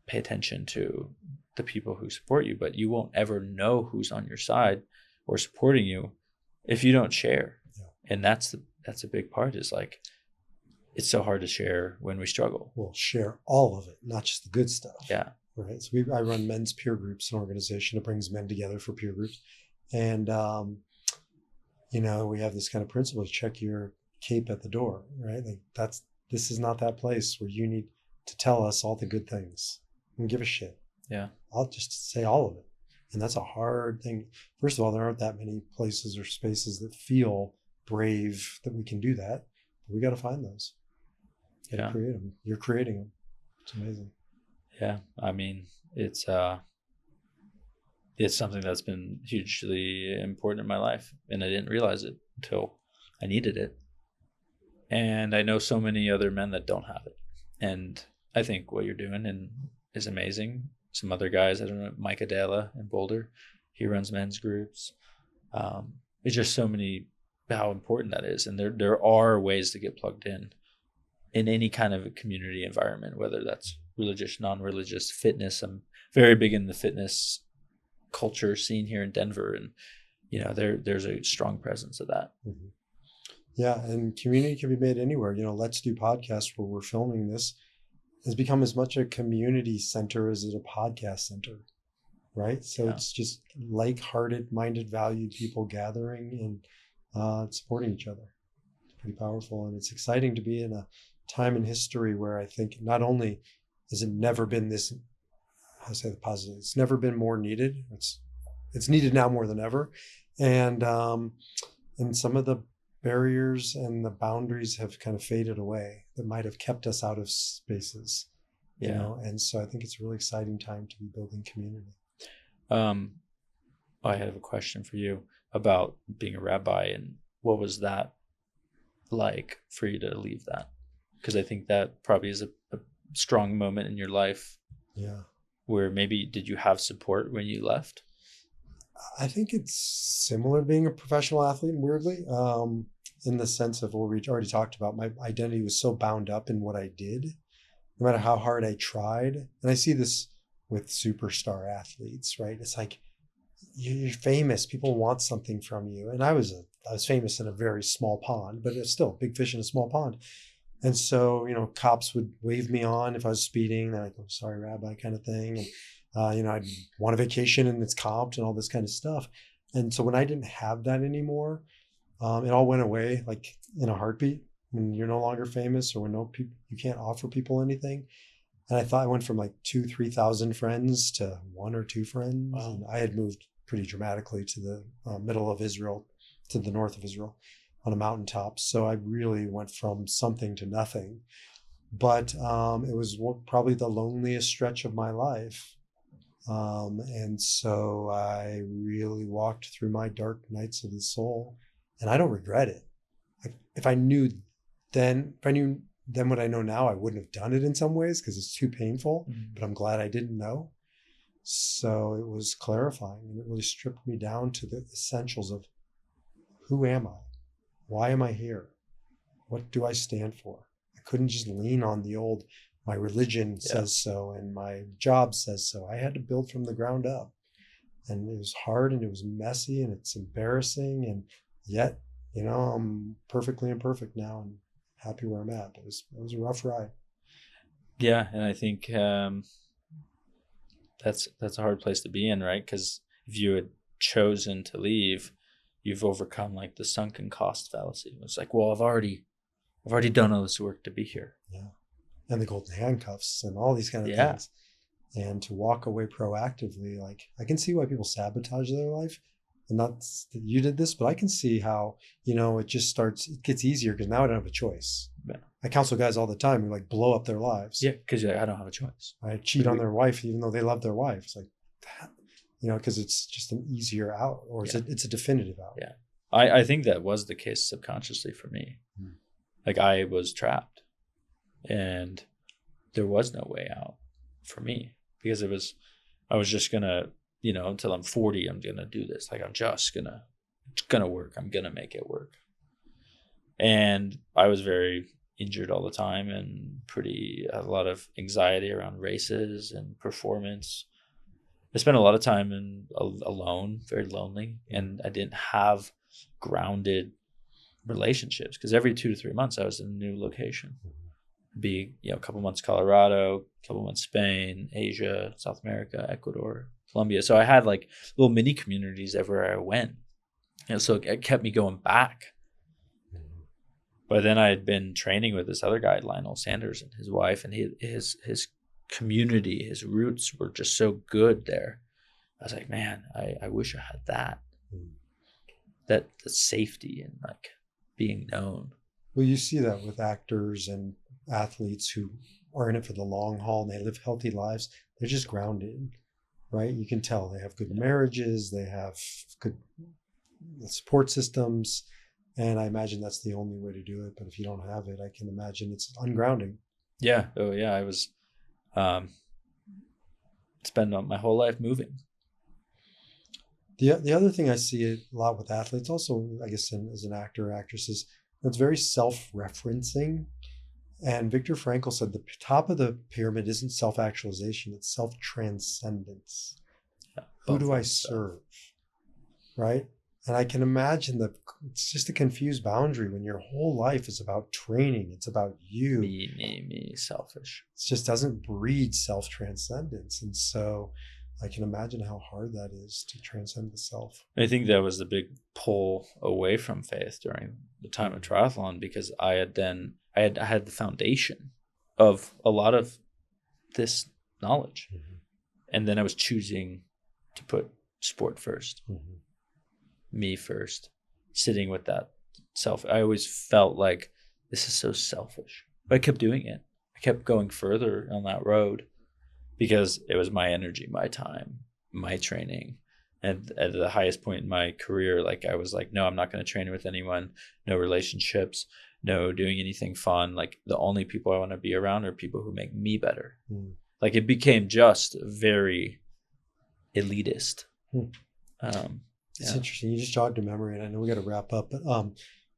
pay attention to the people who support you, but you won't ever know who's on your side or supporting you if you don't share. Yeah. And that's a big part, is like, it's so hard to share when we struggle. We'll share all of it, not just the good stuff. Yeah. Right. So I run men's peer groups, an organization that brings men together for peer groups. And, we have this kind of principle, check your cape at the door, right? Like this is not that place where you need to tell us all the good things and give a shit. Yeah. I'll just say all of it. And that's a hard thing. First of all, there aren't that many places or spaces that feel brave that we can do that. But we got to find those. Yeah. Create them. You're creating them. It's amazing. Yeah. I mean, it's something that's been hugely important in my life, and I didn't realize it until I needed it. And I know so many other men that don't have it. And I think what you're doing is amazing. Some other guys, I don't know, Mike Adela in Boulder, he runs men's groups. It's just so many, how important that is. And there are ways to get plugged in any kind of a community environment, whether that's religious, non-religious, fitness. I'm very big in the fitness culture scene here in Denver. And, there's a strong presence of that. Mm-hmm. Yeah. And community can be made anywhere. Let's Do Podcast, where we're filming this, has become as much a community center as it a podcast center, right? So It's just like-hearted, minded, valued people gathering and supporting each other. It's pretty powerful, and it's exciting to be in a time in history where I think not only has it never been this, how to say the positive, it's never been more needed. It's needed now more than ever, and some of the barriers and the boundaries have kind of faded away that might have kept us out of spaces, and so I think it's a really exciting time to be building community. I have a question for you about being a rabbi, and what was that like for you to leave that? Because I think that probably is a strong moment in your life. Yeah. Where maybe, did you have support when you left? I think it's similar to being a professional athlete, weirdly, in the sense of what we already talked about. My identity was so bound up in what I did, no matter how hard I tried. And I see this with superstar athletes, right? It's like, you're famous. People want something from you. And I was famous in a very small pond, but it's still a big fish in a small pond. And so, cops would wave me on if I was speeding. They're like, "Oh, sorry, Rabbi," kind of thing. And I'd want a vacation and it's comped and all this kind of stuff. And so when I didn't have that anymore, it all went away like in a heartbeat. When you're no longer famous, or when you can't offer people anything. And I thought I went from like 2,000-3,000 friends to 1 or 2 friends. Wow. And I had moved pretty dramatically to the middle of Israel, to the north of Israel, on a mountaintop. So I really went from something to nothing. But it was probably the loneliest stretch of my life. And so I really walked through my dark nights of the soul, and I don't regret it. If I knew then what I know now, I wouldn't have done it in some ways because it's too painful, but I'm glad I didn't know. So it was clarifying, and it really stripped me down to the essentials of who am I? Why am I here? What do I stand for? I couldn't just lean on the old, my religion says so and my job says so. I had to build from the ground up, and it was hard and it was messy and it's embarrassing, and yet, I'm perfectly imperfect now and happy where I'm at. But it was a rough ride. Yeah. And I think that's a hard place to be in, right? Because if you had chosen to leave, you've overcome like the sunken cost fallacy. It's like, well, I've already done all this work to be here. Yeah. And the golden handcuffs and all these kind of things. And to walk away proactively, like, I can see why people sabotage their life. and not that you did this, but I can see how, it gets easier because now I don't have a choice. Yeah. I counsel guys all the time who like blow up their lives. Yeah, because I don't have a choice. I cheat on their wife even though they love their wife. It's like that, because it's just an easier out, or it's a definitive out. Yeah. I think that was the case subconsciously for me. Like I was trapped and there was no way out for me because I was just gonna, until I'm 40, I'm gonna do this. Like it's gonna work. I'm gonna make it work. And I was very injured all the time and had a lot of anxiety around races and performance. I spent a lot of time alone, very lonely, and I didn't have grounded relationships because every 2 to 3 months I was in a new location. Be a couple months Colorado, a couple months Spain, Asia, South America, Ecuador, Colombia. So I had like little mini communities everywhere I went, so it kept me going back. But then I had been training with this other guy, Lionel Sanders, and his wife, and his community, his roots were just so good there. I was like, man, I wish I had that. That the safety and like being known. Well, you see that with actors and athletes who are in it for the long haul and they live healthy lives. They're just grounded, right? You can tell they have good marriages, they have good support systems, and I imagine that's the only way to do it. But if you don't have it, I can imagine it's ungrounding. Yeah. Oh yeah. I was spend my whole life moving. The other thing I see a lot with athletes, also I guess as an actor or actress, is it's very self-referencing. And Viktor Frankl said the top of the pyramid isn't self-actualization, it's self-transcendence. Yeah, who do I serve? Right? And I can imagine that it's just a confused boundary when your whole life is about training. It's about you. Me, selfish. It just doesn't breed self-transcendence. And so I can imagine how hard that is to transcend the self. I think that was the big pull away from faith during the time of triathlon, because I had the foundation of a lot of this knowledge. And then I was choosing to put sport first, me first, sitting with that self. I always felt like this is so selfish, but I kept doing it. I kept going further on that road because it was my energy, my time, my training. And at the highest point in my career, like I was like, no, I'm not going to train with anyone, no relationships, no doing anything fun. Like the only people I want to be around are people who make me better. Like it became just very elitist. It's interesting. You just jogged a memory, and I know we got to wrap up, but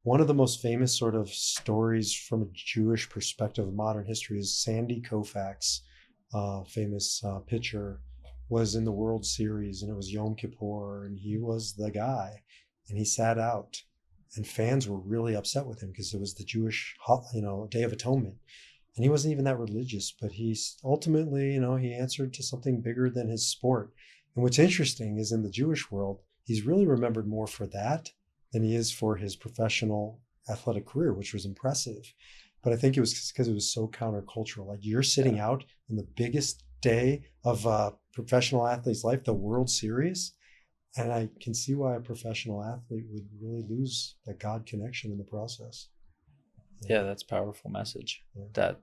one of the most famous sort of stories from a Jewish perspective of modern history is Sandy Koufax, famous pitcher, was in the World Series, and it was Yom Kippur, and he was the guy, and he sat out, and fans were really upset with him because it was the Jewish, Day of Atonement, and he wasn't even that religious, but he ultimately, he answered to something bigger than his sport. And what's interesting is in the Jewish world, he's really remembered more for that than he is for his professional athletic career, which was impressive. But I think it was because it was so countercultural. Like you're sitting out in the biggest day of a professional athlete's life, the World Series. And I can see why a professional athlete would really lose that God connection in the process. Yeah, that's a powerful message. That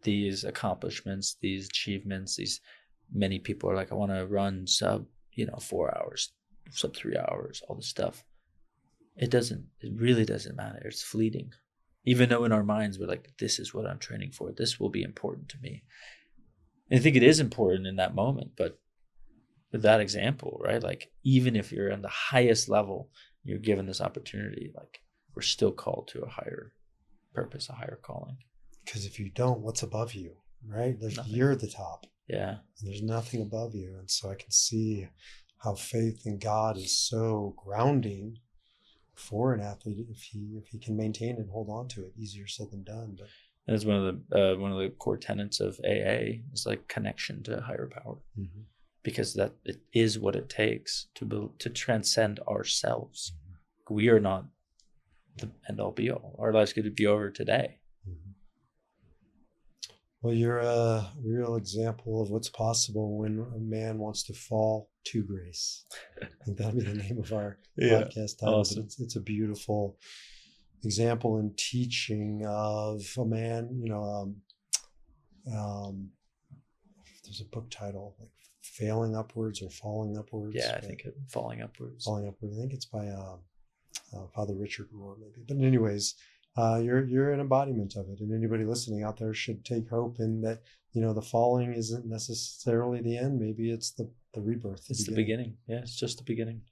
these accomplishments, these achievements, these many people are like, I want to run sub 4 hours, sub 3 hours, all this stuff. It really doesn't matter. It's fleeting. Even though in our minds we're like, this is what I'm training for. This will be important to me. And I think it is important in that moment, but with that example, right? Like even if you're on the highest level, you're given this opportunity, like we're still called to a higher purpose, a higher calling. Because if you don't, what's above you, right? Nothing. You're the top. Yeah. And there's nothing above you. And so I can see how faith in God is so grounding for an athlete if he can maintain and hold on to it. Easier said than done. But and it's one of the core tenets of AA is like connection to higher power, because that it is what it takes to transcend ourselves. We are not the end all be all. Our lives could be over today. Well, you're a real example of what's possible when a man wants to fall to grace. I think that'll be the name of our podcast title. Awesome. It's a beautiful example and teaching of a man. There's a book title like "Failing Upwards" or "Falling Upwards." Yeah, I think Falling Upwards. Falling Upwards. I think it's by Father Richard Rohr, maybe. But anyways, you're an embodiment of it, and anybody listening out there should take hope in that. The falling isn't necessarily the end. Maybe it's the rebirth. It's the beginning. Yeah, it's just the beginning.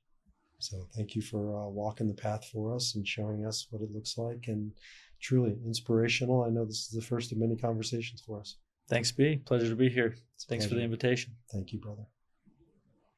So thank you for walking the path for us and showing us what it looks like, and truly inspirational. I know this is the first of many conversations for us. Thanks, B. Pleasure to be here. Thanks for the invitation. Thank you, brother.